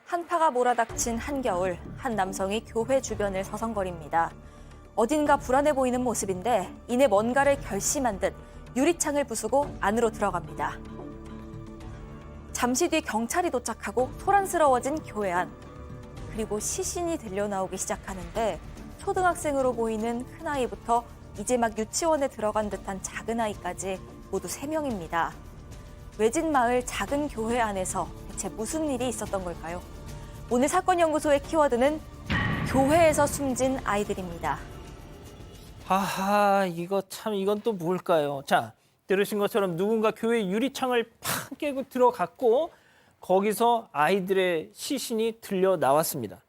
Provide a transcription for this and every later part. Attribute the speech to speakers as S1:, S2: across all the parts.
S1: 한파가 몰아닥친 한겨울, 한 남성이 교회 주변을 서성거립니다. 어딘가 불안해 보이는 모습인데 이내 뭔가를 결심한 듯 유리창을 부수고 안으로 들어갑니다. 잠시 뒤 경찰이 도착하고 소란스러워진 교회 안. 그리고 시신이 들려나오기 시작하는데 초등학생으로 보이는 큰아이부터 이제 막 유치원에 들어간 듯한 작은아이까지 모두 3명입니다. 외진 마을 작은 교회 안에서 대체 무슨 일이 있었던 걸까요? 오늘 사건연구소의 키워드는 교회에서 숨진 아이들입니다.
S2: 하하, 이건 또 뭘까요? 자, 들으신 것처럼 누군가 교회 유리창을 팍 깨고 들어갔고 거기서 아이들의 시신이 들려 나왔습니다.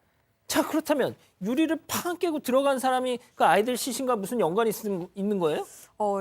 S2: 자, 그렇다면 유리를 팍 깨고 들어간 사람이 그 아이들 시신과 무슨 연관이 있는 거예요?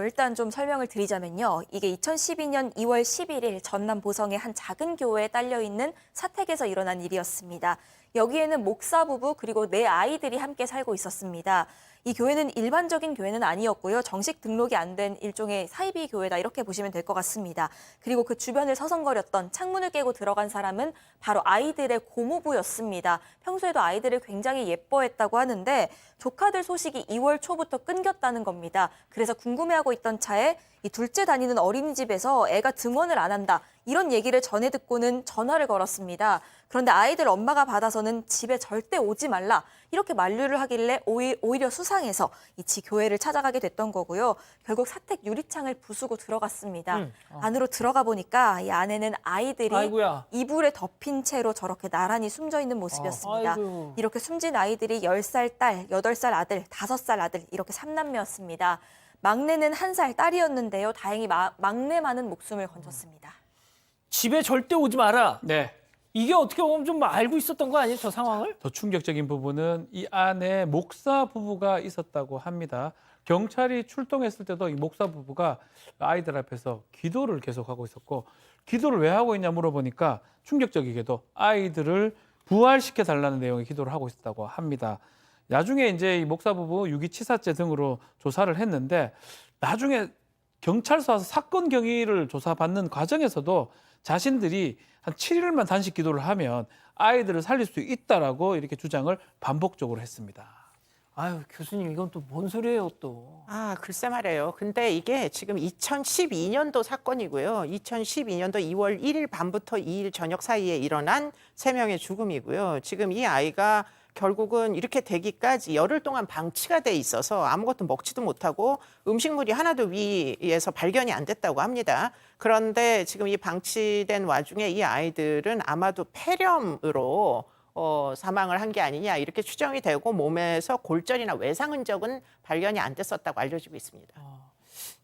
S1: 일단 좀 설명을 드리자면요. 이게 2012년 2월 11일 전남 보성의 한 작은 교회에 딸려있는 사택에서 일어난 일이었습니다. 여기에는 목사 부부 그리고 4아이들이 함께 살고 있었습니다. 이 교회는 일반적인 교회는 아니었고요. 정식 등록이 안 된 일종의 사이비 교회다 이렇게 보시면 될 것 같습니다. 그리고 그 주변을 서성거렸던 창문을 깨고 들어간 사람은 바로 아이들의 고모부였습니다. 평소에도 아이들을 굉장히 예뻐했다고 하는데 조카들 소식이 2월 초부터 끊겼다는 겁니다. 그래서 궁금해하고 있던 차에 이 둘째 다니는 어린이집에서 애가 등원을 안 한다. 이런 얘기를 전해 듣고는 전화를 걸었습니다. 그런데 아이들 엄마가 받아서는 집에 절대 오지 말라. 이렇게 만류를 하길래 오히려 수상해서 이 교회를 찾아가게 됐던 거고요. 결국 사택 유리창을 부수고 들어갔습니다. 안으로 들어가 보니까 이 안에는 아이들이
S2: 아이고야.
S1: 이불에 덮인 채로 저렇게 나란히 숨져 있는 모습이었습니다.
S2: 아이고.
S1: 이렇게 숨진 아이들이 10살 딸, 8살 아들, 5살 아들 이렇게 3남매였습니다. 막내는 1살 딸이었는데요. 다행히 막내만은 목숨을 건졌습니다.
S2: 집에 절대 오지 마라.
S3: 네.
S2: 이게 어떻게 보면 좀 알고 있었던 거 아니에요, 저 상황을?
S3: 더 충격적인 부분은 이 안에 목사 부부가 있었다고 합니다. 경찰이 출동했을 때도 이 목사 부부가 아이들 앞에서 기도를 계속하고 있었고 기도를 왜 하고 있냐 물어보니까 충격적이게도 아이들을 부활시켜 달라는 내용의 기도를 하고 있었다고 합니다. 나중에 이제 이 목사 부부 유기치사죄 등으로 조사를 했는데 나중에 경찰서 와서 사건 경위를 조사받는 과정에서도 자신들이 한 7일만 단식 기도를 하면 아이들을 살릴 수 있다라고 이렇게 주장을 반복적으로 했습니다.
S2: 아유, 교수님, 이건 또 뭔 소리예요, 또?
S4: 글쎄 말이에요. 근데 이게 지금 2012년도 사건이고요. 2012년도 2월 1일 밤부터 2일 저녁 사이에 일어난 3명의 죽음이고요. 지금 이 아이가 결국은 이렇게 되기까지 열흘 동안 방치가 돼 있어서 아무것도 먹지도 못하고 음식물이 하나도 위에서 발견이 안 됐다고 합니다. 그런데 지금 이 방치된 와중에 이 아이들은 아마도 폐렴으로 사망을 한 게 아니냐 이렇게 추정이 되고 몸에서 골절이나 외상 흔적은 발견이 안 됐었다고 알려지고 있습니다.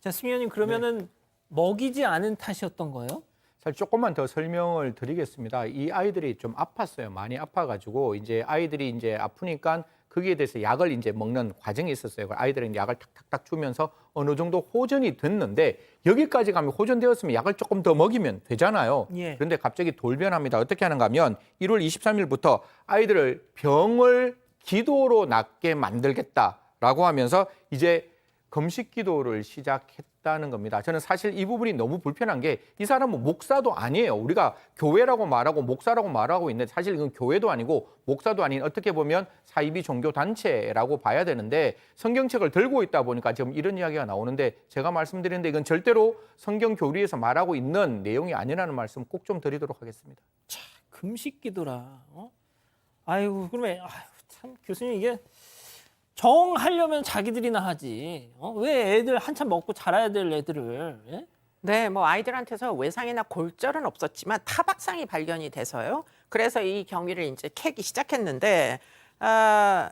S2: 자, 승 의원님, 그러면은 먹이지 않은 탓이었던 거예요?
S5: 사실 조금만 더 설명을 드리겠습니다. 이 아이들이 좀 아팠어요. 많이 아파가지고 이제 아이들이 이제 아프니까 거기에 대해서 약을 이제 먹는 과정이 있었어요. 아이들은 약을 탁탁탁 주면서 어느 정도 호전이 됐는데 여기까지 가면 호전되었으면 약을 조금 더 먹이면 되잖아요.
S2: 예.
S5: 그런데 갑자기 돌변합니다. 어떻게 하는가 하면 1월 23일부터 아이들을 병을 기도로 낫게 만들겠다라고 하면서 이제 금식 기도를 시작했다는 겁니다. 저는 사실 이 부분이 너무 불편한 게 이 사람은 목사도 아니에요. 우리가 교회라고 말하고 목사라고 말하고 있는데 사실 이건 교회도 아니고 목사도 아닌 어떻게 보면 사이비 종교 단체라고 봐야 되는데 성경책을 들고 있다 보니까 지금 이런 이야기가 나오는데 제가 말씀드리는데 이건 절대로 성경 교리에서 말하고 있는 내용이 아니라는 말씀 꼭 좀 드리도록 하겠습니다.
S2: 자, 금식 기도라. 아이고, 그러면 참 교수님, 이게 정하려면 자기들이나 하지. 왜 애들 한참 먹고 자라야 될 애들을? 예?
S4: 네, 뭐 아이들한테서 외상이나 골절은 없었지만 타박상이 발견이 돼서요. 그래서 이 경위를 이제 캐기 시작했는데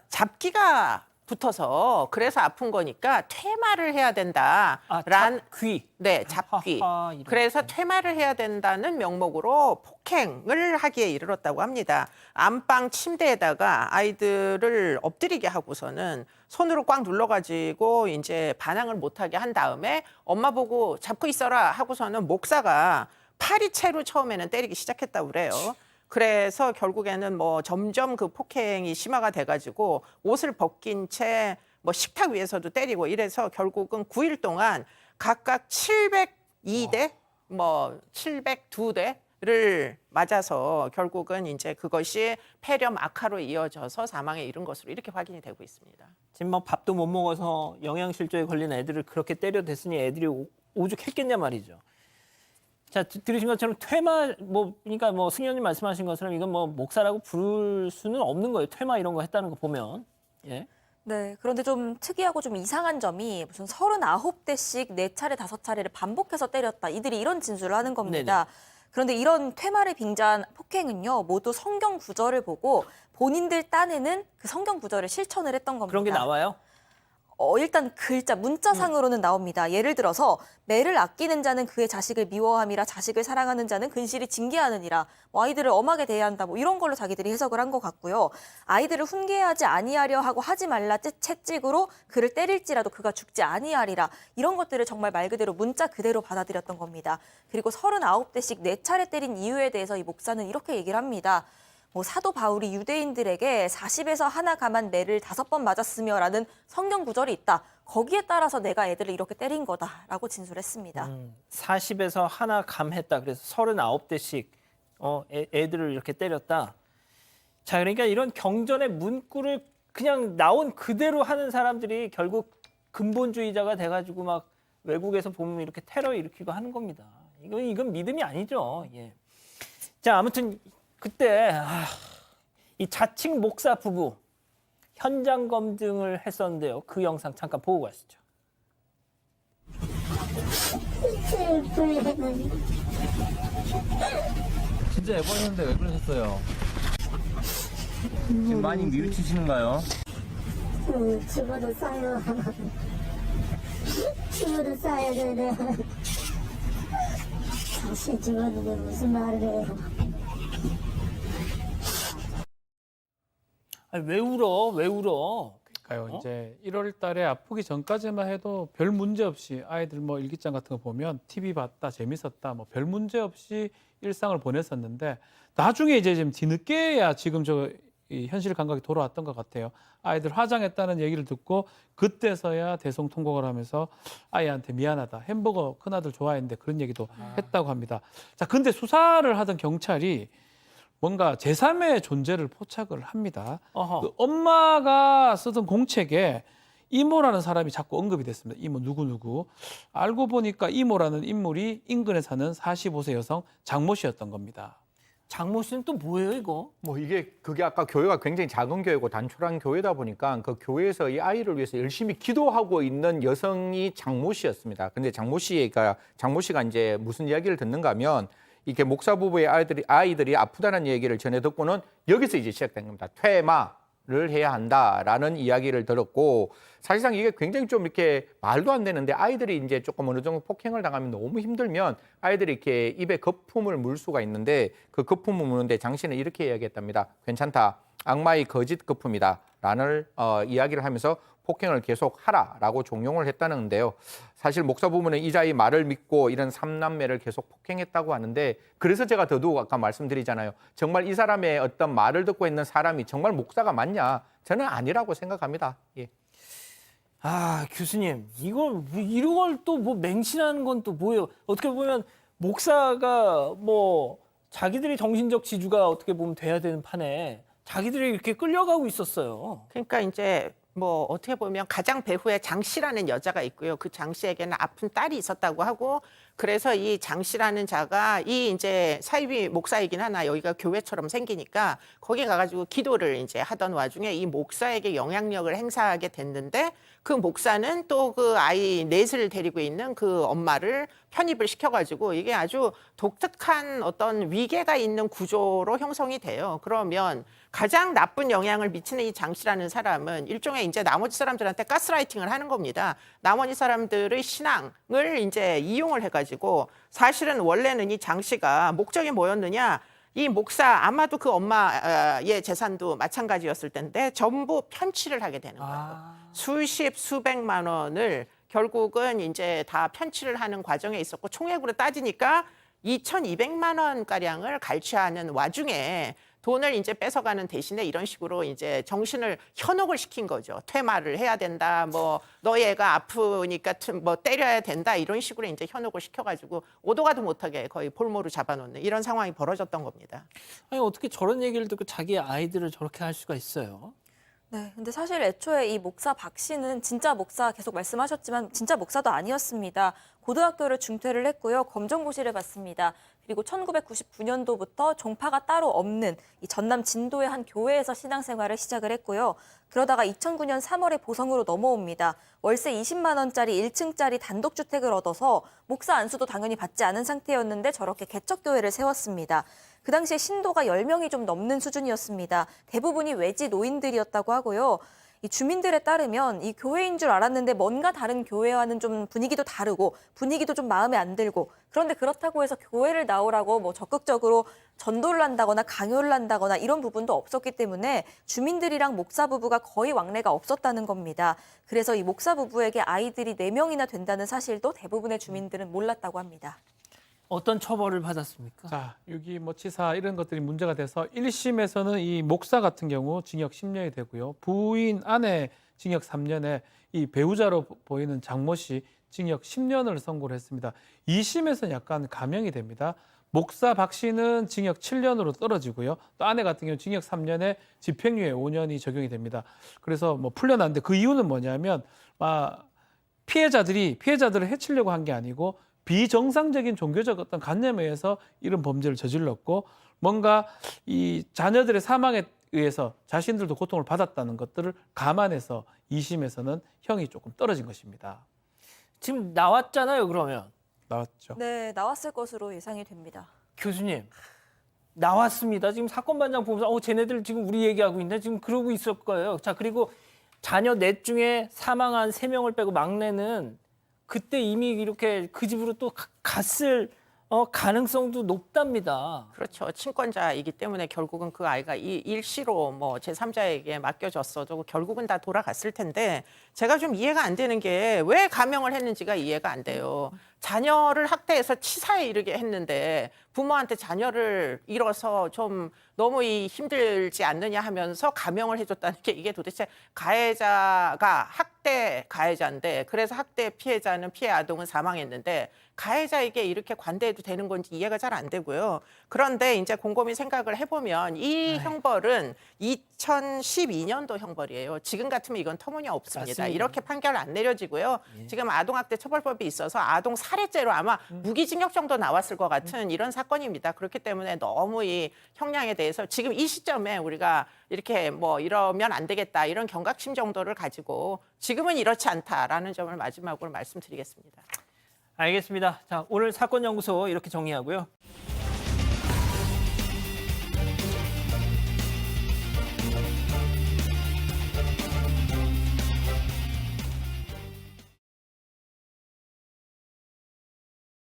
S4: 잡기가 붙어서 그래서 아픈 거니까 퇴마를 해야 된다라는
S2: 잡귀.
S4: 네, 잡기.
S2: 하하, 이런
S4: 그래서
S2: 거.
S4: 퇴마를 해야 된다는 명목으로 폭행을 하기에 이르렀다고 합니다. 안방 침대에다가 아이들을 엎드리게 하고서는 손으로 꽉 눌러가지고 이제 반항을 못하게 한 다음에 엄마 보고 잡고 있어라 하고서는 목사가 파리채로 처음에는 때리기 시작했다고 그래요. 그래서 결국에는 뭐 점점 그 폭행이 심화가 돼가지고 옷을 벗긴 채 뭐 식탁 위에서도 때리고 이래서 결국은 9일 동안 각각 702대, 뭐 702대 를 맞아서 결국은 이제 그것이 폐렴 악화로 이어져서 사망에 이른 것으로 이렇게 확인이 되고 있습니다.
S2: 지금 막 밥도 못 먹어서 영양실조에 걸린 애들을 그렇게 때려댔으니 애들이 오죽했겠냐 말이죠. 자, 들으신 것처럼 퇴마 그러니까 승현님 말씀하신 것처럼 이건 목사라고 부를 수는 없는 거예요. 퇴마 이런 거 했다는 거 보면. 예.
S1: 네, 그런데 좀 특이하고 좀 이상한 점이 무슨 39대씩 4차례, 5차례를 반복해서 때렸다. 이들이 이런 진술을 하는 겁니다. 그런데 이런 퇴마를 빙자한 폭행은요, 모두 성경 구절을 보고 본인들 딴에는 그 성경 구절을 실천을 했던 겁니다.
S2: 그런 게 나와요?
S1: 일단 글자, 문자상으로는 나옵니다. 예를 들어서 매를 아끼는 자는 그의 자식을 미워함이라 자식을 사랑하는 자는 근실이 징계하느니라. 아이들을 엄하게 대해야 한다. 이런 걸로 자기들이 해석을 한 것 같고요. 아이들을 훈계하지 아니하려 하고 하지 말라 채찍으로 그를 때릴지라도 그가 죽지 아니하리라. 이런 것들을 정말 말 그대로 문자 그대로 받아들였던 겁니다. 그리고 39대씩 4차례 때린 이유에 대해서 이 목사는 이렇게 얘기를 합니다. 사도 바울이 유대인들에게 40에서 하나 감한 매를 5번 맞았으며라는 성경 구절이 있다. 거기에 따라서 내가 애들을 이렇게 때린 거다라고 진술했습니다.
S2: 40에서 하나 감했다. 그래서 39대씩 애들을 이렇게 때렸다. 자, 그러니까 이런 경전의 문구를 그냥 나온 그대로 하는 사람들이 결국 근본주의자가 돼가지고 막 외국에서 보면 이렇게 테러 일으키고 하는 겁니다. 이건 믿음이 아니죠. 예. 자, 아무튼 그때 이 자칭 목사 부부 현장 검증을 했었는데요. 그 영상 잠깐 보고 가시죠.
S6: 진짜 예뻤는데 왜 그러셨어요? 지금 많이 미우치시는가요?
S7: 죽어도 싸요. 죽어도 싸야 되네. 다시 죽었는데 무슨 말을 해요.
S2: 아니, 왜 울어? 왜 울어?
S3: 그러니까요. 이제 1월 달에 아프기 전까지만 해도 별 문제 없이 아이들 일기장 같은 거 보면 TV 봤다, 재밌었다, 별 문제 없이 일상을 보냈었는데 나중에 이제 좀 뒤늦게야 지금 이 현실 감각이 돌아왔던 것 같아요. 아이들 화장했다는 얘기를 듣고 그때서야 대성통곡을 하면서 아이한테 미안하다. 햄버거 큰아들 좋아했는데 그런 얘기도 했다고 합니다. 자, 근데 수사를 하던 경찰이 뭔가 제3의 존재를 포착을 합니다. 그 엄마가 쓰던 공책에 이모라는 사람이 자꾸 언급이 됐습니다. 이모 누구누구. 알고 보니까 이모라는 인물이 인근에 사는 45세 여성 장모 씨였던 겁니다.
S2: 장모 씨는 또 뭐예요, 이거?
S5: 그게 아까 교회가 굉장히 작은 교회고 단촐한 교회다 보니까 그 교회에서 이 아이를 위해서 열심히 기도하고 있는 여성이 장모 씨였습니다. 근데 장모 씨가 이제 무슨 이야기를 듣는가 하면 이렇게 목사 부부의 아이들이 아프다는 얘기를 전해 듣고는 여기서 이제 시작된 겁니다. 퇴마를 해야 한다라는 이야기를 들었고 사실상 이게 굉장히 좀 이렇게 말도 안 되는데 아이들이 이제 조금 어느 정도 폭행을 당하면 너무 힘들면 아이들이 이렇게 입에 거품을 물 수가 있는데 그 거품을 무는데 장씨는 이렇게 이야기했답니다. 괜찮다. 악마의 거짓 거품이다. 라는 이야기를 하면서 폭행을 계속 하라라고 종용을 했다는데요. 사실 목사 부부는 이자의 말을 믿고 이런 3남매를 계속 폭행했다고 하는데 그래서 제가 더더욱 아까 말씀드리잖아요. 정말 이 사람의 어떤 말을 듣고 있는 사람이 정말 목사가 맞냐? 저는 아니라고 생각합니다. 예.
S2: 교수님, 이런 걸 또 맹신하는 건 또 뭐예요? 어떻게 보면 목사가 자기들이 정신적 지주가 어떻게 보면 돼야 되는 판에 자기들이 이렇게 끌려가고 있었어요.
S4: 그러니까 이제 어떻게 보면 가장 배후에 장 씨라는 여자가 있고요. 그 장 씨에게는 아픈 딸이 있었다고 하고 그래서 이 장 씨라는 자가 이 이제 사이비 목사이긴 하나 여기가 교회처럼 생기니까 거기 가가지고 기도를 이제 하던 와중에 이 목사에게 영향력을 행사하게 됐는데 그 목사는 또 그 아이 넷을 데리고 있는 그 엄마를 편입을 시켜가지고 이게 아주 독특한 어떤 위계가 있는 구조로 형성이 돼요. 그러면 가장 나쁜 영향을 미치는 이 장 씨라는 사람은 일종의 이제 나머지 사람들한테 가스라이팅을 하는 겁니다. 나머지 사람들의 신앙을 이제 이용을 해가지고 사실은 원래는 이 장 씨가 목적이 뭐였느냐? 이 목사 아마도 그 엄마의 재산도 마찬가지였을 텐데 전부 편취를 하게 되는 거예요. 수백만 원을 결국은 이제 다 편취를 하는 과정에 있었고 총액으로 따지니까 2,200만 원 가량을 갈취하는 와중에 돈을 이제 뺏어가는 대신에 이런 식으로 이제 정신을 현혹을 시킨 거죠. 퇴마를 해야 된다. 뭐 너 얘가 아프니까 뭐 때려야 된다. 이런 식으로 이제 현혹을 시켜가지고 오도 가도 못하게 거의 볼모로 잡아놓는 이런 상황이 벌어졌던 겁니다.
S2: 아니 어떻게 저런 얘기를 듣고 자기 아이들을 저렇게 할 수가 있어요?
S1: 네, 근데 사실 애초에 이 목사 박 씨는 진짜 목사 계속 말씀하셨지만 진짜 목사도 아니었습니다. 고등학교를 중퇴를 했고요. 검정고시를 봤습니다. 그리고 1999년도부터 종파가 따로 없는 이 전남 진도의 한 교회에서 신앙생활을 시작을 했고요. 그러다가 2009년 3월에 보성으로 넘어옵니다. 월세 20만 원짜리 1층짜리 단독주택을 얻어서 목사 안수도 당연히 받지 않은 상태였는데 저렇게 개척교회를 세웠습니다. 그 당시에 신도가 10명이 좀 넘는 수준이었습니다. 대부분이 외지 노인들이었다고 하고요. 이 주민들에 따르면 이 교회인 줄 알았는데 뭔가 다른 교회와는 좀 분위기도 다르고 분위기도 좀 마음에 안 들고 그런데 그렇다고 해서 교회를 나오라고 뭐 적극적으로 전도를 한다거나 강요를 한다거나 이런 부분도 없었기 때문에 주민들이랑 목사 부부가 거의 왕래가 없었다는 겁니다. 그래서 이 목사 부부에게 아이들이 4명이나 된다는 사실도 대부분의 주민들은 몰랐다고 합니다.
S2: 어떤 처벌을 받았습니까?
S3: 자, 유기모치사 이런 것들이 문제가 돼서 1심에서는 이 목사 같은 경우 징역 10년이 되고요. 부인 아내 징역 3년에 이 배우자로 보이는 장모 씨 징역 10년을 선고를 했습니다. 2심에서는 약간 감형이 됩니다. 목사 박 씨는 징역 7년으로 떨어지고요. 또 아내 같은 경우 징역 3년에 집행유예 5년이 적용이 됩니다. 그래서 뭐 풀려났는데 그 이유는 뭐냐면 피해자들을 해치려고 한 게 아니고 비정상적인 종교적 어떤 관념에 의해서 이런 범죄를 저질렀고 뭔가 이 자녀들의 사망에 의해서 자신들도 고통을 받았다는 것들을 감안해서 2심에서는 형이 조금 떨어진 것입니다.
S2: 지금 나왔잖아요, 그러면.
S3: 나왔죠.
S1: 네, 나왔을 것으로 예상이 됩니다.
S2: 교수님, 나왔습니다. 지금 사건 반장 보면서 쟤네들 지금 우리 얘기하고 있네. 지금 그러고 있을 거예요. 자, 그리고 자녀 넷 중에 사망한 3명을 빼고 막내는 그때 이미 이렇게 그 집으로 또 갔을 가능성도 높답니다.
S4: 그렇죠. 친권자이기 때문에 결국은 그 아이가 일시로 뭐 제3자에게 맡겨졌어도 결국은 다 돌아갔을 텐데 제가 좀 이해가 안 되는 게 왜 감형을 했는지가 이해가 안 돼요. 자녀를 학대해서 치사에 이르게 했는데 부모한테 자녀를 잃어서 좀 너무 힘들지 않느냐 하면서 감형을 해줬다는 게 이게 도대체 가해자가 학대 가해자인데 그래서 학대 피해자는 피해 아동은 사망했는데 가해자에게 이렇게 관대해도 되는 건지 이해가 잘 안 되고요. 그런데 이제 곰곰이 생각을 해보면 이 형벌은 2012년도 형벌이에요. 지금 같으면 이건 터무니없습니다.
S2: 맞습니다.
S4: 이렇게 판결 안 내려지고요. 지금 아동학대 처벌법이 있어서 아동 살해죄로 아마 무기징역 정도 나왔을 것 같은 이런 사건입니다. 그렇기 때문에 너무 이 형량에 대해서 지금 이 시점에 우리가 이렇게 뭐 이러면 안 되겠다 이런 경각심 정도를 가지고 지금은 이렇지 않다라는 점을 마지막으로 말씀드리겠습니다.
S2: 알겠습니다. 자, 오늘 사건연구소 이렇게 정리하고요.